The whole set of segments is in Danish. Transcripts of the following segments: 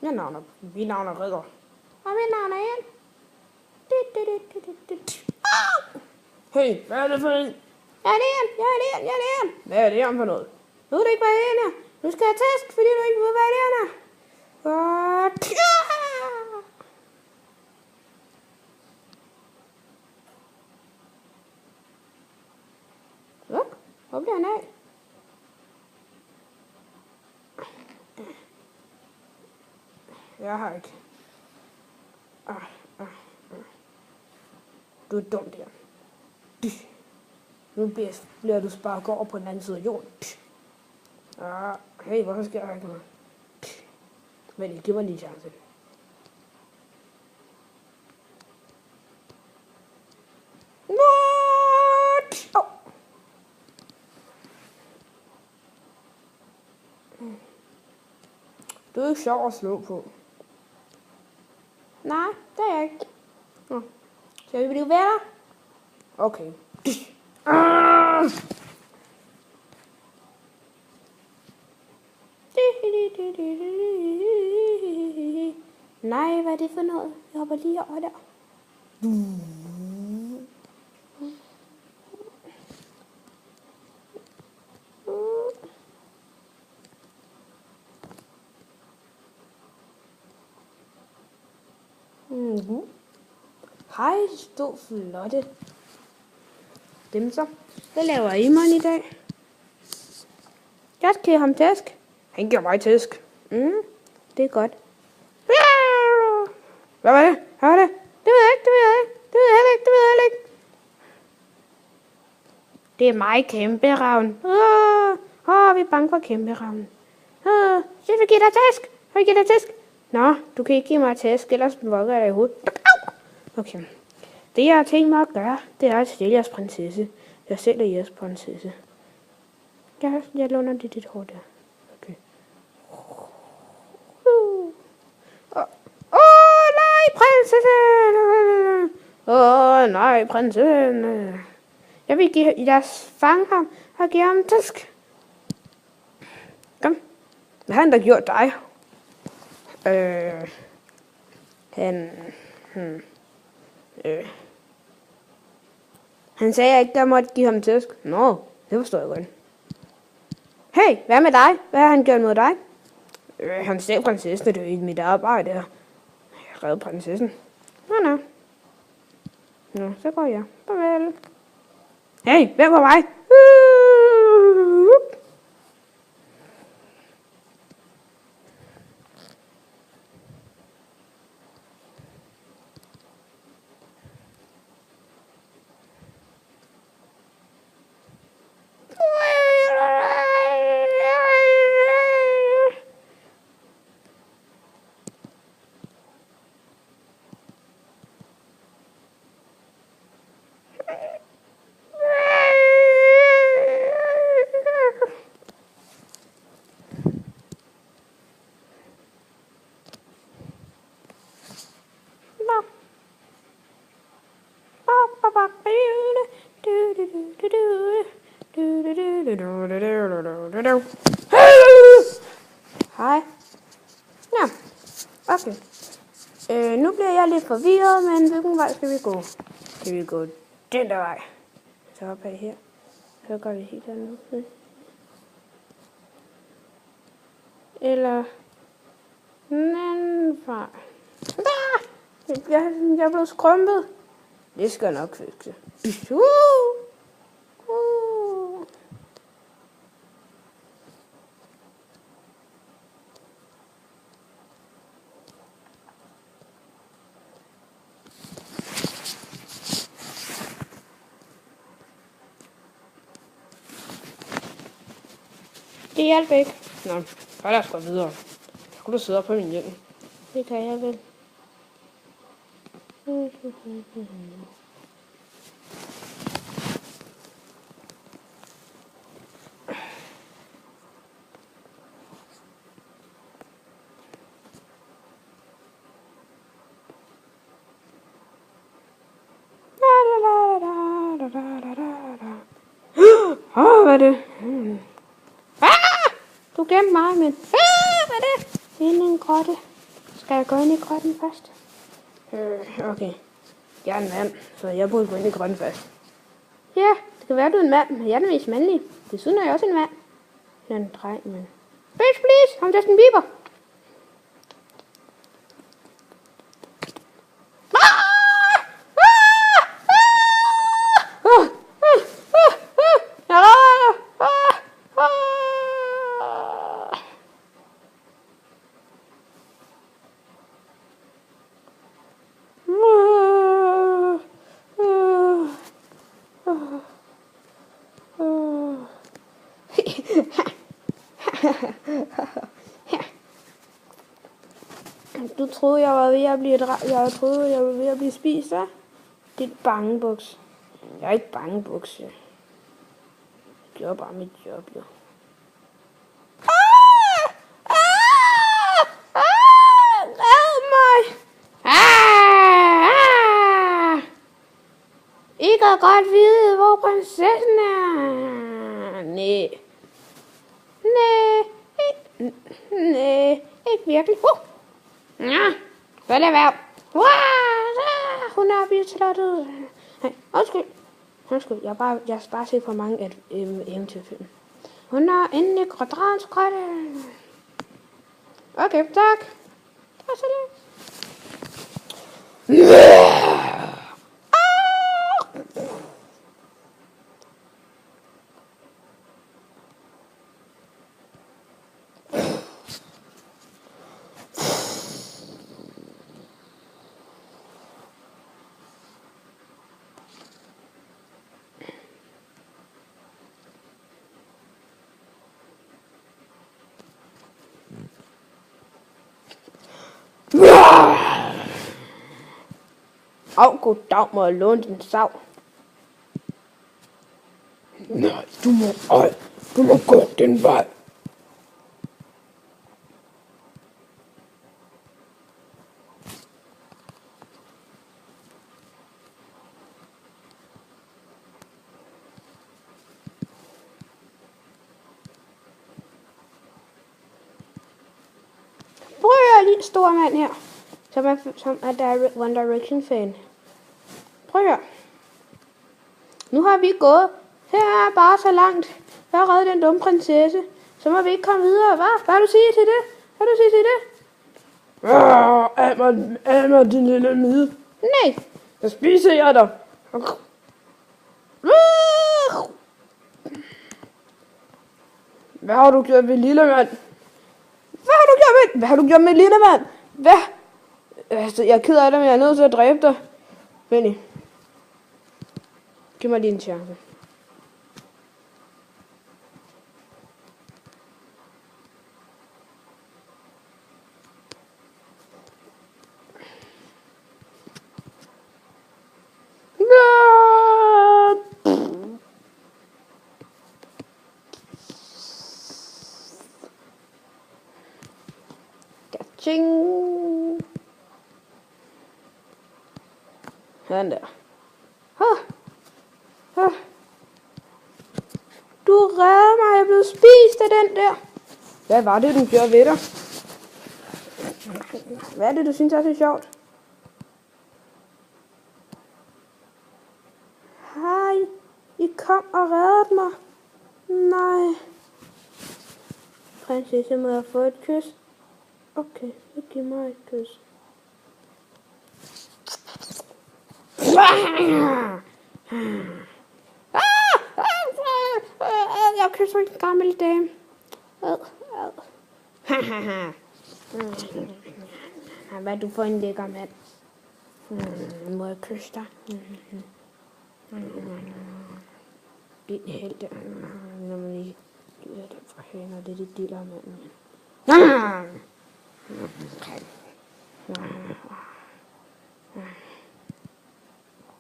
Mit navn er Ridder. Og mit navn er Jan. Hey, hvad er det for en? Jeg er Jan. Hvad er det Jan for noget? Ved du ikke, hvad det er? Nu skal jeg tæsk, fordi du ikke ved, hvad det er. Hvor bliver han af? Jeg har ikke. Du er dum der. Nu bliver du sparket over på den anden side af jorden. Hey, hvorfor skal jeg ikke noget? Men giv mig lige chance. Du er ikke sjov at slå på. Nej, det er jeg ikke. Skal vi blive venner? Okay. Nej, hvad er det for noget? Jeg hopper lige over der. Hej, stå flotte dimser. Hvad laver I mig i dag? Jeg skal give ham tæsk. Han giver mig tæsk. Det er godt. Hvad var det? Hvad var det? Det ved jeg ikke. Det er mig, kæmperavn. Vi er bange for kæmperavnen. Jeg vil give dig tæsk. Nå, du kan ikke give mig tæsk, ellers vugger jeg dig i hovedet. Okay. Det jeg har tænkt mig at gøre, det er at stjæle jeres prinsesse. Jeg sælger jeres prinsesse. Jeg låner dit hår der. Okay. Nej, prinsessen. Jeg vil give jeres fange ham og give ham tæsk. Kom. Hvad har han da gjort dig? Han sagde, at jeg ikke måtte give ham tæsk. Nå, det forstår jeg godt. Hey, hvad med dig? Hvad har han gjort mod dig? Han stjal prinsessen, det er jo ikke mit arbejde. Jeg redde prinsessen. Nå, så går jeg. Farvel. Hey, hvem var mig? Hej. Ja, okay. Nu bliver jeg lidt forvirret, men hvilken vej skal vi gå? Skal vi gå den der vej? Så hopper jeg her. Så går vi helt dernede. Eller den anden vej. Jeg er blevet skrumpet. Det skal jeg nok fikse. Det hjalp ikke. Nå, så lad os gå videre. Så kunne du sidde op på min hjelm. Det kan jeg vel. Hvad er det? Du gemte mig, men... Hvad er det? Ind i en grotte. Skal jeg gå ind i grotten først? Okay. Jeg er en mand, så jeg burde gå ind i grotten først. Ja, det kan være, du er en mand, men jeg er den mest mandlige. Desuden er jeg også en mand. Jeg er en dreng, men... Bitch, please! I'm Justin Bieber! Du troede, jeg var ved at blive jeg troede, jeg var ved at blive spist, hva'? Det er et bangebuks. Jeg er ikke bangebuks, ja. Jeg gjorde bare mit job, jo. Red mig! I kan godt vide, hvor prinsessen er. Nej. Ikke virkelig. Ja, så lad være. Hun er oppe i slottet. Nej, undskyld. Jeg har bare set for mange eventyrfilm. Hun er inde i Dragens grotte. Okay, tak. Det var så lidt. Goddag, må jeg låne din sav. Nej, du må gå den vej. Prøv at lige stor mand her, som er One Direction fan. Prøv at høre. Nu har vi gået. Her er bare så langt. Jeg har reddet den dumme prinsesse. Så må vi ikke komme videre. Hvad vil du sige til det? Af mig, din lille mide. Nej. Så spiser jeg dig. Hvad har du gjort ved lille mand? Hvad har du gjort med lille mand? Hvad? Altså, jeg er ked af det, men jeg er nødt til at dræbe dig. Benny. Giv mig lige en chance. Ching. Sådan der. Du redder mig, jeg blev spist af den der. Hvad var det, du gjorde ved dig? Hvad er det, du synes er så sjovt? Hej, I kom og reddede mig. Nej. Prinsesse, må jeg få et kys? Okay, så giv mig et kys. Jeg kysser en gammel dame. Hvad du for en lækker mand. Må jeg kysse dig? Din helte. Når man ikke giver det for hende, og det er det diller manden.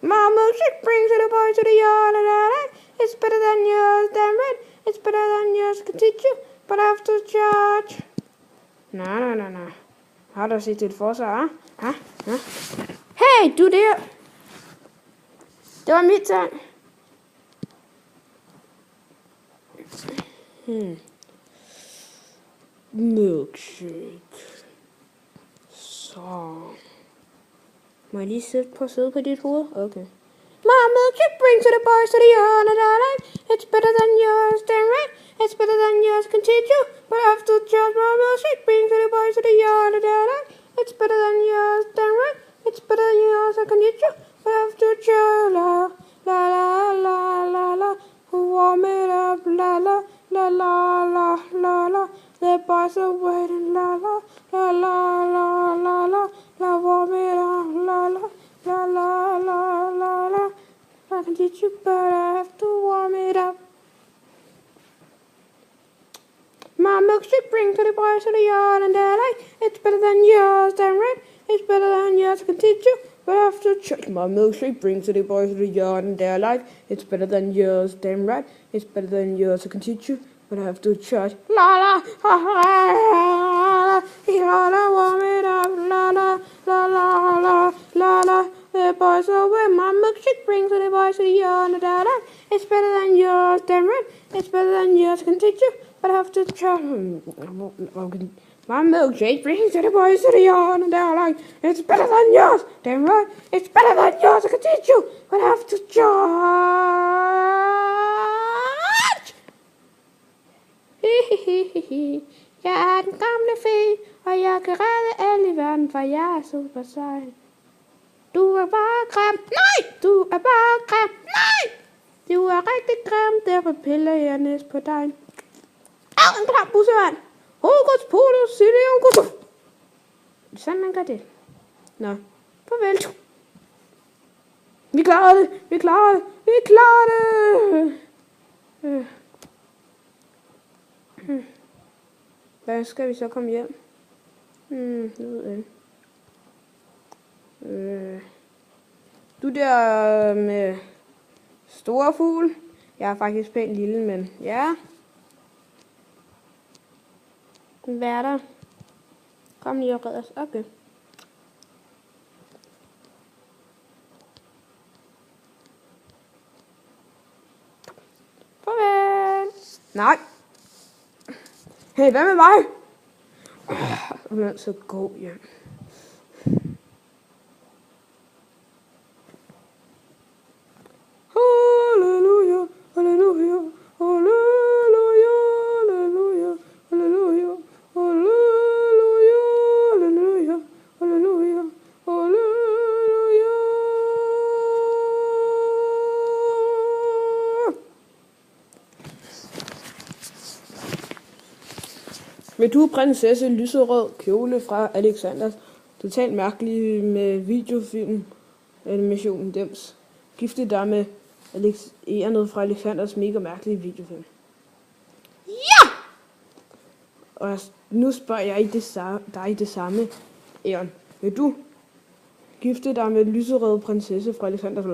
Mama, music brings the boy to the yard and it's better than yours, damn right. It's better than yours, can teach you, but I have to charge. Nej. Har du set dit forsvar, hva'? Hey, du der! Det var mit sang. milkshake. Så. Må jeg lige sidde på dit hoved? Okay. My milkshake brings to the boys to the yard and I like. It's better than yours, damn right. It's better than yours, can teach you. But after just my milkshake brings to the boys to the yard and I like. It's better than yours, damn right. It's better than yours, I can teach you. But after just la la la la la, warm it up, la la la la la la la. The boys are waiting, la la la la la la la, la warm it up, la la la la la la la. I can teach you, but I have to warm it up. My milkshake brings to the boys to the yard and they're like, it's better than yours, damn right. It's better than yours, I can teach you. But after church, my milkshake brings to the boys to the yard and they're like, it's better than yours, damn right. It's better than yours, I can teach you. But after church, la la, ha ha, la la, warm it up, la la, la la, la la, la. The boys are where my milkshake brings to the boys to the yard and they're like, it's better than yours, damn right. It's better than yours, I can teach you. But after church, my milkshake brings to the boys to the yard and they're like, it's better than yours, damn right. It's better than yours, I can teach you. But after church, jeg er den gamle fe, og jeg kan redde alle i verden, for jeg er super sej. Du er bare grim, nej! Du er bare grim, nej! Du er rigtig grim, derfor piller jeg næst på dig. Au, en klam bussevand! Hokus pokus, Silium Gutu! Sådan man gør det. Nå, farvel. Vi klarer det, vi klarer det, vi klarer det! Hvad skal vi så komme hjem? Det ved jeg ikke. Du der med store fugl. Jeg er faktisk pænt lille, men ja. Hvad er der? Kom lige og red os. Okay. Farvel. Nej. Hey, hvad med mig? Jeg vil altså gå hjem. Halleluja, halleluja, halleluja, halleluja, halleluja, halleluja, halleluja, halleluja, halleluja. Vil du prinsesse lyserød kjole fra Alexanders totalt mærkelige med videofilm animationen Dems? Gifte dig med Egernet fra Alexanders mega mærkelige videofilm. Ja! Og nu spørger jeg dig det samme, Egon. Vil du gifte dig med lyserøde prinsesse fra Alexanders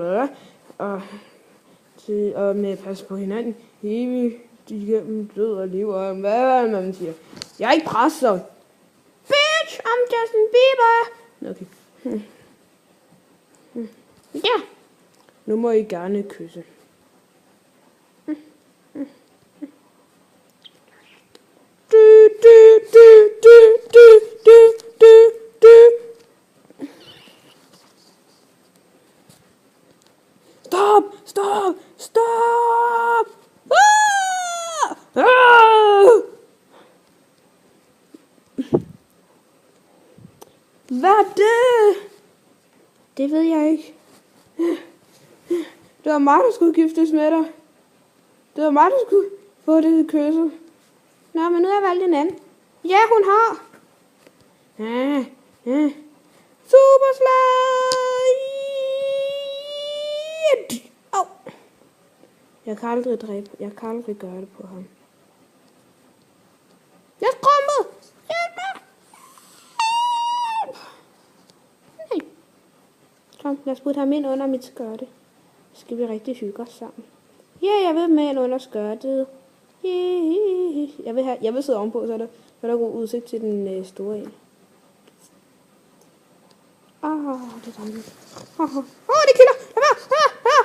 og med pas på hinanden evigt igennem død og liv og hvad man siger. Jeg er ikke presser. Bitch, I'm Justin Bieber. Okay. Ja. Nu må I gerne kysse. Stop! Stop! Stop! Ah! Ah! Hvad er det? Det ved jeg ikke. Det var mig, der skulle giftes med dig. Det var mig, der skulle få det kysse. Nå, men nu har jeg valgt en anden. Ja, hun har. Super slide! Au! Jeg kan aldrig gøre det på ham. Jeg er skrumpet! Hjælp mig! Nej. Kom, lad os putte ham ind under mit skørte. Så skal vi rigtig hygge os sammen. Ja, jeg vil med ind under skørtet. Jeg vil sidde ovenpå, så er der god udsigt til den store en. Det er dejligt. Det kilder! Lad være!